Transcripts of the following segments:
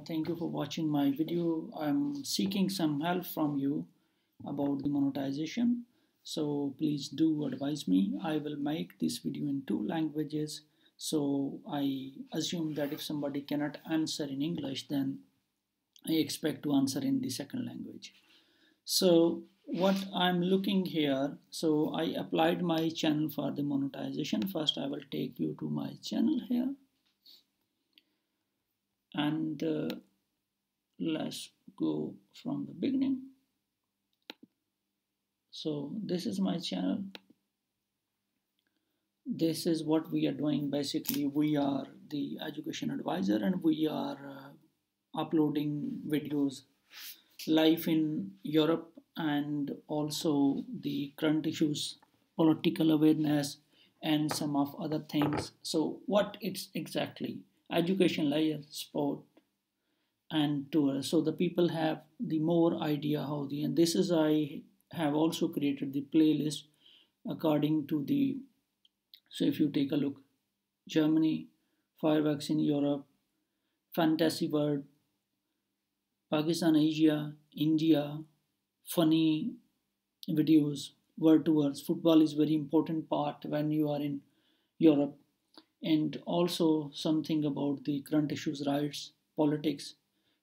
Thank you for watching my video. I'm seeking some help from you about the monetization. So please do advise me. I will make this video in two languages. So I assume that if somebody cannot answer in English, then I expect to answer in the second language. So what I'm looking here, so I applied my channel for the monetization. First, I will take you to my channel here and let's go from the beginning. So this is my channel. This is what we are doing. Basically, we are the education advisor and we are uploading videos live in Europe and also the current issues, political awareness, and some of other things. So what it's exactly? Education layer, sport, and tour, so the people have the more idea how the, and this is I have also created the playlist according to the, so if you take a look, Germany, fireworks in Europe, fantasy world, Pakistan, Asia, India, funny videos, world tours. Football is very important part when you are in Europe, and also something about the current issues, rights, politics,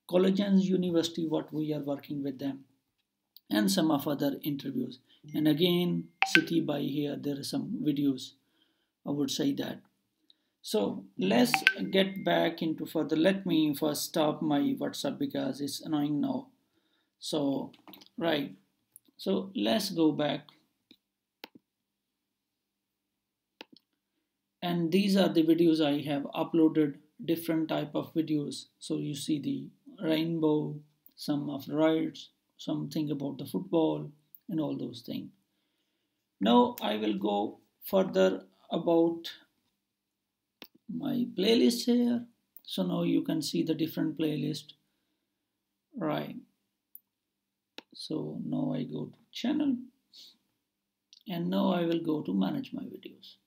college and university, what we are working with them, and some of other interviews. And again, city by here, there are some videos, I would say that. So let's get back into further. Let me first stop my WhatsApp because it's annoying now. So, right. So let's go back. And these are the videos I have uploaded, different type of videos. So you see the rainbow, some of rides, something about the football and all those things. Now I will go further about my playlist here. So now you can see the different playlist, right? So now I go to channel and now I will go to manage my videos.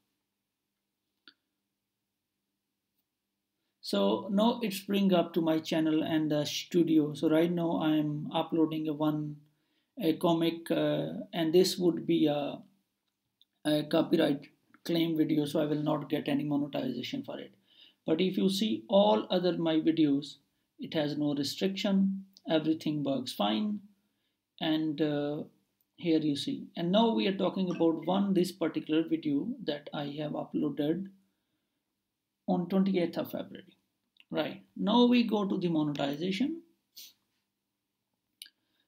So now it's bring up to my channel and the studio. So right now I'm uploading a comic and this would be a copyright claim video, so I will not get any monetization for it. But if you see all other my videos, it has no restriction, everything works fine. And here you see, and now we are talking about this particular video that I have uploaded on 28th of February. Right, now we go to the monetization.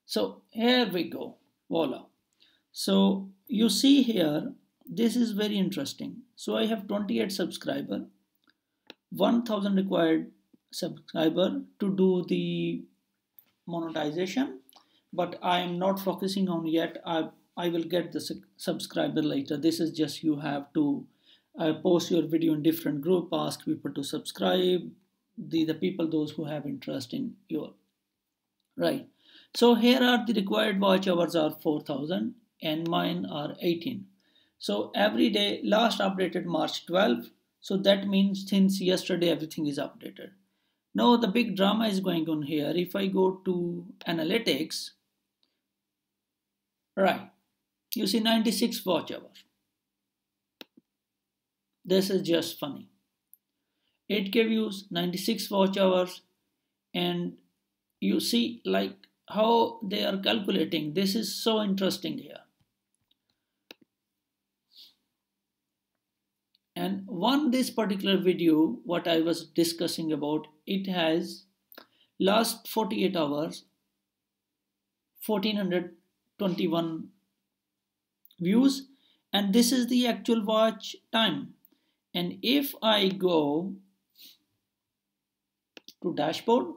So here we go, voila. So you see here, this is very interesting. So I have 28 subscriber, 1000 required subscriber to do the monetization, but I am not focusing on yet. I will get the subscriber later. This is just you have to post your video in different group, ask people to subscribe, the people, those who have interest in your, right. So here are the required watch hours are 4000 and mine are 18. So every day, last updated March 12. So that means since yesterday everything is updated. Now the big drama is going on here. If I go to analytics, right, you see 96 watch hours. This is just funny. 8K views, 96 watch hours, and you see like how they are calculating. This is so interesting here. And this particular video, what I was discussing about, it has last 48 hours, 1421 views, and this is the actual watch time. And if I go to dashboard,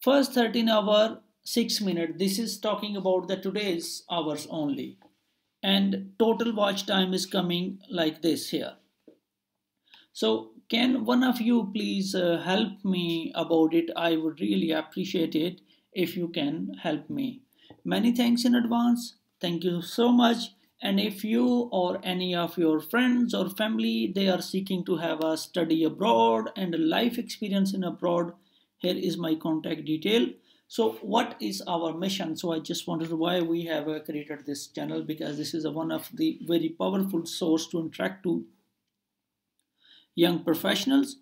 first 13 hour 6 minutes, this is talking about the today's hours only, and total watch time is coming like this here. So can one of you please help me about it? I would really appreciate it if you can help me. Many thanks in advance. Thank you so much. And if you or any of your friends or family, they are seeking to have a study abroad and a life experience in abroad, here is my contact detail. So what is our mission? So I just wondered why we have created this channel, because this is one of the very powerful source to interact to young professionals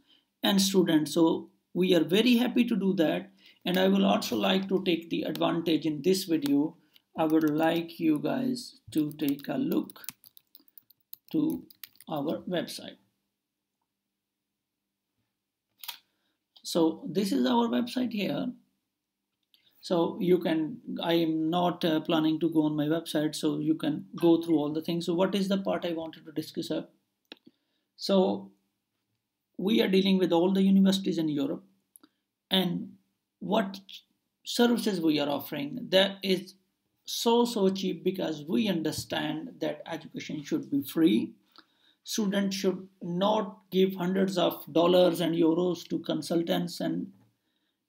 and students. So we are very happy to do that. And I will also like to take the advantage in this video. I would like you guys to take a look to our website. So this is our website here. So you can, I am not planning to go on my website, so you can go through all the things. So what is the part I wanted to discuss up? So we are dealing with all the universities in Europe, and what services we are offering, that is so cheap, because we understand that education should be free. Students should not give hundreds of dollars and euros to consultants and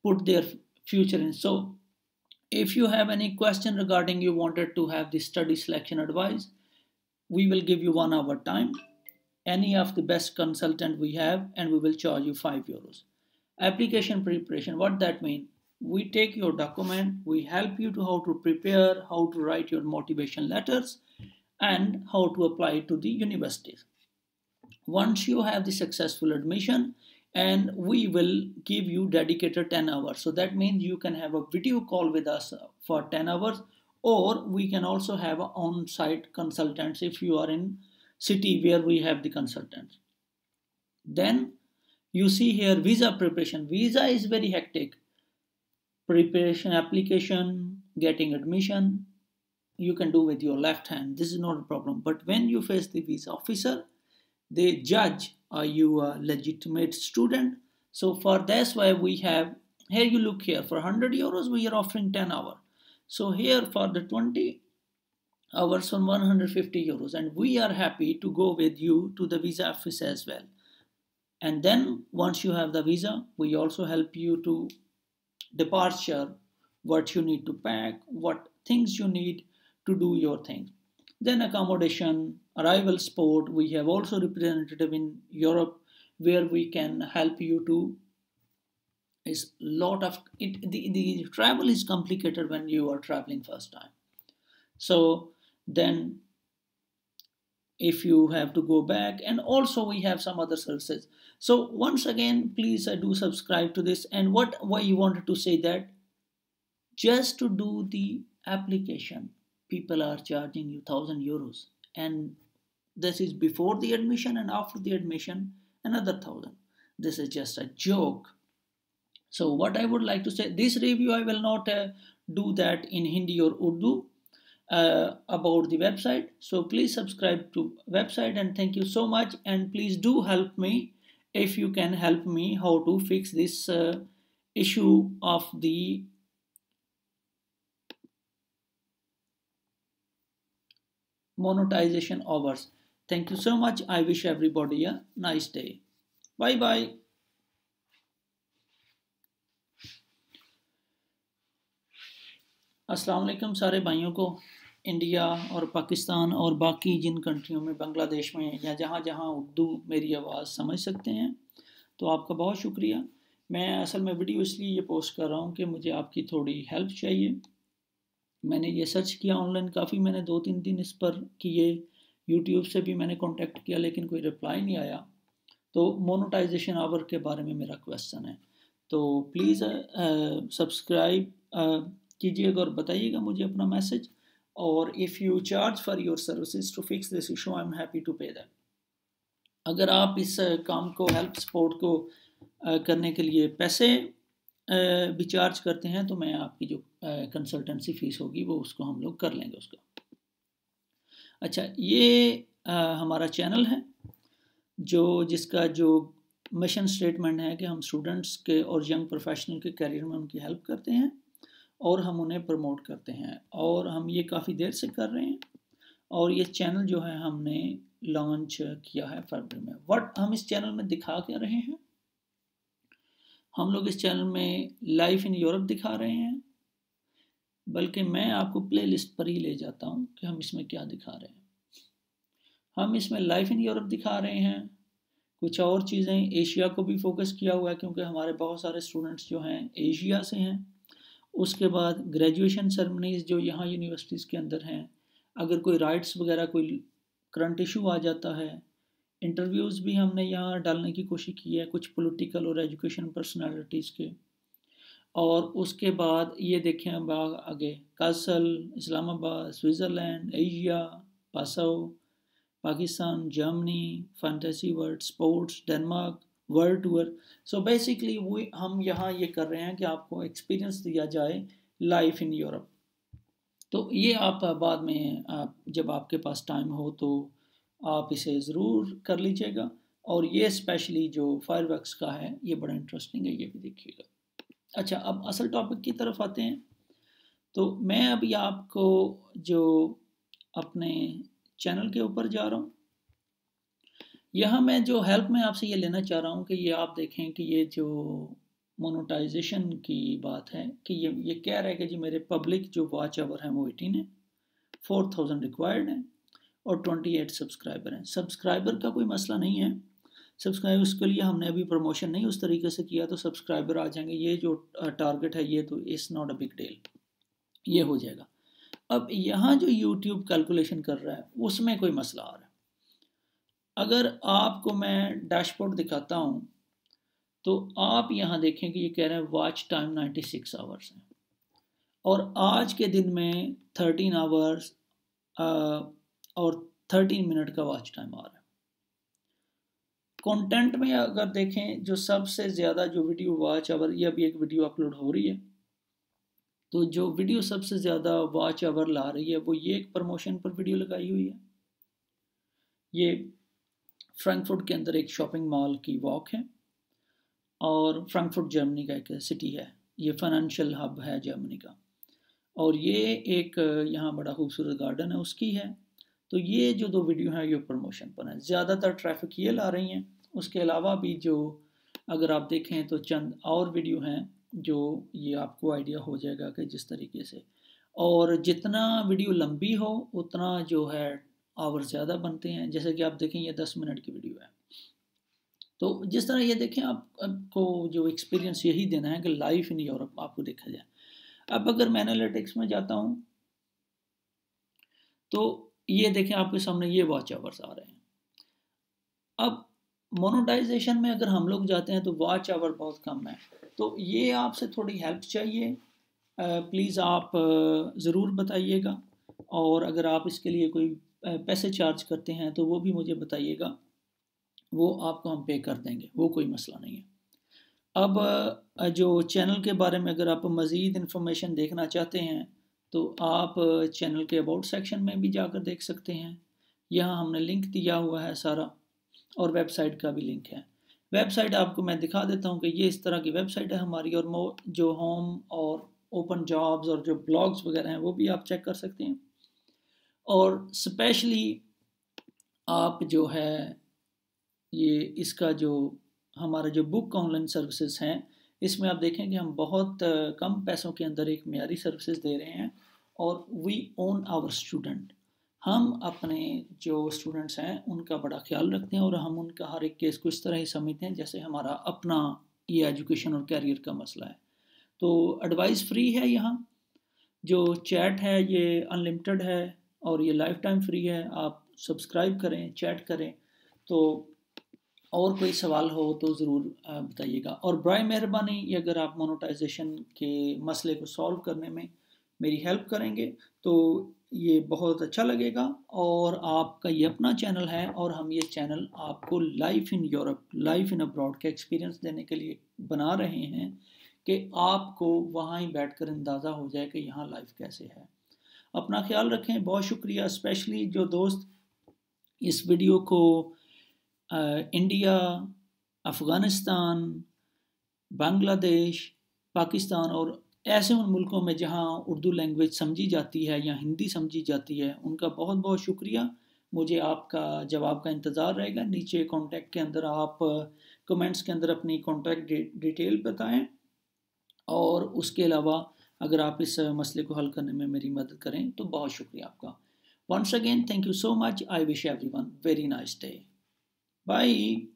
put their future in. So if you have any question regarding you wanted to have the study selection advice, we will give you 1 hour time, any of the best consultant we have, and we will charge you 5 euros. Application preparation, what that means? We take your document, we help you to how to prepare, how to write your motivation letters, and how to apply to the universities. Once you have the successful admission, and we will give you dedicated 10 hours. So that means you can have a video call with us for 10 hours, or we can also have on-site consultants if you are in city where we have the consultants. Then you see here visa preparation. Visa is very hectic. Preparation, application, getting admission, you can do with your left hand. This is not a problem. But when you face the visa officer, they judge, are you a legitimate student? So for that's why we have, here you look here, for 100 euros we are offering 10 hours. So here for the 20 hours on 150 euros, and we are happy to go with you to the visa office as well. And then once you have the visa, we also help you to departure, what you need to pack, what things you need to do your things. Then accommodation, arrival sport, we have also representative in Europe where we can help you to, is lot of it, the travel is complicated when you are traveling first time. So then if you have to go back, and also we have some other services. So once again, please do subscribe to this. And why you wanted to say that, just to do the application, people are charging you 1,000 euros, and this is before the admission, and after the admission another 1,000. This is just a joke. So what I would like to say, this review I will not do that in Hindi or Urdu about the website. So please subscribe to website, and thank you so much. And please do help me, if you can help me, how to fix this issue of the monetization hours. Thank you so much. I wish everybody a nice day. Bye bye. अस्सलाम वालेकुम सारे भाइयों को, India और पाकिस्तान और बाकी जिन कंट्रियों में, बांग्लादेश में, या जहाँ जहाँ उर्दू मेरी आवाज़ समझ सकते हैं, तो आपका बहुत शुक्रिया। मैं असल में वीडियो इसलिए ये पोस्ट कर रहा हूँ कि मुझे आपकी थोड़ी हेल्प चाहिए। मैंने ये सर्च किया ऑनलाइन काफ़ी, मैंने 2-3 दिन इस पर किए, यूट्यूब से भी मैंने कांटेक्ट किया, लेकिन कोई रिप्लाई नहीं आया। तो मोनेटाइजेशन आवर के बारे में मेरा क्वेश्चन है, तो प्लीज़ सब्सक्राइब कीजिएगा और बताइएगा मुझे अपना मैसेज। और if you charge for your services to fix this issue, I am happy to pay that. अगर आप इस काम को, हेल्प सपोर्ट को करने के लिए पैसे भी चार्ज करते हैं, तो मैं आपकी जो कंसल्टेंसी फ़ीस होगी वो उसको हम लोग कर लेंगे उसका। अच्छा, ये हमारा चैनल है जिसका जो मिशन स्टेटमेंट है कि हम स्टूडेंट्स के और यंग प्रोफेशनल के करियर में उनकी हेल्प करते हैं और हम उन्हें प्रमोट करते हैं, और हम ये काफ़ी देर से कर रहे हैं। और ये चैनल जो है हमने लॉन्च किया है फरवरी में। व्हाट हम इस चैनल में दिखा क्या रहे हैं, हम लोग इस चैनल में लाइफ इन यूरोप दिखा रहे हैं, बल्कि मैं आपको प्लेलिस्ट पर ही ले जाता हूँ कि हम इसमें क्या दिखा रहे हैं। हम इसमें लाइफ इन यूरोप दिखा रहे हैं, कुछ और चीज़ें। एशिया को भी फोकस किया हुआ है क्योंकि हमारे बहुत सारे स्टूडेंट्स जो हैं एशिया से हैं। उसके बाद ग्रेजुएशन सेरेमनीज़ जो यहाँ यूनिवर्सिटीज़ के अंदर हैं, अगर कोई राइट्स वगैरह कोई करंट इशू आ जाता है। इंटरव्यूज़ भी हमने यहाँ डालने की कोशिश की है, कुछ पॉलिटिकल और एजुकेशन पर्सनालिटीज़ के। और उसके बाद ये देखें अब आगे कासल, इस्लामाबाद, स्विट्ज़रलैंड, एशिया, पासो, Pakistan, Germany, fantasy world, sports, Denmark, world tour. So basically वो हम यहाँ ये कर रहे हैं कि आपको एक्सपीरियंस दिया जाए लाइफ इन यूरोप। तो ये आप बाद में जब आपके पास टाइम हो तो आप इसे ज़रूर कर लीजिएगा। और ये स्पेशली जो फायरवर्क्स का है ये बड़ा इंटरेस्टिंग है, ये भी देखिएगा। अच्छा, अब असल टॉपिक की तरफ आते हैं। तो मैं अभी आपको जो अपने चैनल के ऊपर जा रहा हूँ, यहाँ मैं जो हेल्प में आपसे ये लेना चाह रहा हूँ कि ये आप देखें कि ये जो मोनेटाइजेशन की बात है कि ये कह रहा है कि जी मेरे पब्लिक जो वॉच आवर हैं वो 18 है, 4000 रिक्वायर्ड है और 28 सब्सक्राइबर हैं। सब्सक्राइबर का कोई मसला नहीं है, सब्सक्राइबर्स के लिए हमने अभी प्रमोशन नहीं उस तरीके से किया तो सब्सक्राइबर आ जाएंगे। ये जो टारगेट है ये तो it's not a big deal, ये हो जाएगा। अब यहाँ जो यूट्यूब कैलकुलेशन कर रहा है उसमें कोई मसला आ रहा है। अगर आपको मैं डैशबोर्ड दिखाता हूँ तो आप यहाँ देखें कि ये कह रहे हैं वॉच टाइम 96 आवर्स है और आज के दिन में 13 आवर्स और 13 मिनट का वॉच टाइम आ रहा है। कंटेंट में अगर देखें जो सबसे ज़्यादा जो वीडियो वॉच आवर, ये अभी एक वीडियो अपलोड हो रही है, तो जो वीडियो सबसे ज़्यादा वॉच आवर ला रही है वो ये एक प्रमोशन पर वीडियो लगाई हुई है। ये फ्रैंकफर्ट के अंदर एक शॉपिंग मॉल की वॉक है और फ्रैंकफर्ट जर्मनी का एक सिटी है, ये फाइनेंशियल हब है जर्मनी का। और ये एक यहाँ बड़ा खूबसूरत गार्डन है उसकी है। तो ये जो दो वीडियो हैं ये प्रमोशन पर हैं, ज़्यादातर ट्रैफिक ये ला रही हैं। उसके अलावा भी जो अगर आप देखें तो चंद और वीडियो हैं जो ये आपको आइडिया हो जाएगा कि जिस तरीके से, और जितना वीडियो लंबी हो उतना जो है आवर ज़्यादा बनते हैं। जैसे कि आप देखें ये 10 मिनट की वीडियो है। तो जिस तरह ये देखें आपको जो एक्सपीरियंस यही देना है कि लाइफ इन यूरोप आपको देखा जाए। अब अगर मैं एनालिटिक्स में जाता हूँ तो ये देखें आपके सामने ये वॉच आवर्स आ रहे हैं। अब मोनेटाइजेशन में अगर हम लोग जाते हैं तो वॉच आवर बहुत कम है, तो ये आपसे थोड़ी हेल्प चाहिए। प्लीज़ आप ज़रूर बताइएगा, और अगर आप इसके लिए कोई पैसे चार्ज करते हैं तो वो भी मुझे बताइएगा, वो आपको हम पे कर देंगे, वो कोई मसला नहीं है। अब जो चैनल के बारे में अगर आप मज़ीद इन्फॉर्मेशन देखना चाहते हैं तो आप चैनल के अबाउट सेक्शन में भी जाकर देख सकते हैं। यहाँ हमने लिंक दिया हुआ है सारा, और वेबसाइट का भी लिंक है। वेबसाइट आपको मैं दिखा देता हूँ कि ये इस तरह की वेबसाइट है हमारी, और जो होम और ओपन जॉब्स और जो ब्लॉग्स वगैरह हैं वो भी आप चेक कर सकते हैं। और स्पेशली आप जो है ये इसका जो हमारा जो बुक ऑनलाइन सर्विसेज हैं इसमें आप देखें कि हम बहुत कम पैसों के अंदर एक मेयारी सर्विसेज दे रहे हैं। और वी ओन आवर स्टूडेंट, हम अपने जो स्टूडेंट्स हैं उनका बड़ा ख्याल रखते हैं और हम उनका हर एक केस को इस तरह ही समझते हैं जैसे हमारा अपना ये एजुकेशन और कैरियर का मसला है। तो एडवाइस फ्री है यहाँ, जो चैट है ये अनलिमिटेड है और ये लाइफ टाइम फ्री है। आप सब्सक्राइब करें, चैट करें। तो और कोई सवाल हो तो ज़रूर बताइएगा। और बराए मेहरबानी ये अगर आप मोनेटाइजेशन के मसले को सॉल्व करने में मेरी हेल्प करेंगे तो ये बहुत अच्छा लगेगा। और आपका ये अपना चैनल है और हम ये चैनल आपको life in Europe, life in abroad का एक्सपीरियंस देने के लिए बना रहे हैं कि आपको वहाँ ही बैठकर अंदाज़ा हो जाए कि यहाँ लाइफ कैसे है। अपना ख्याल रखें, बहुत शुक्रिया। स्पेशली जो दोस्त इस वीडियो को इंडिया, अफ़गानिस्तान, बांग्लादेश, पाकिस्तान और ऐसे उन मुल्कों में जहाँ उर्दू लैंग्वेज समझी जाती है या हिंदी समझी जाती है, उनका बहुत बहुत शुक्रिया। मुझे आपका जवाब का इंतज़ार रहेगा। नीचे कॉन्टैक्ट के अंदर आप कमेंट्स के अंदर अपनी कॉन्टैक्ट डिटेल बताएं, और उसके अलावा अगर आप इस मसले को हल करने में मेरी मदद करें तो बहुत शुक्रिया आपका। Once again, thank you so much. I wish everyone very nice day. Bye.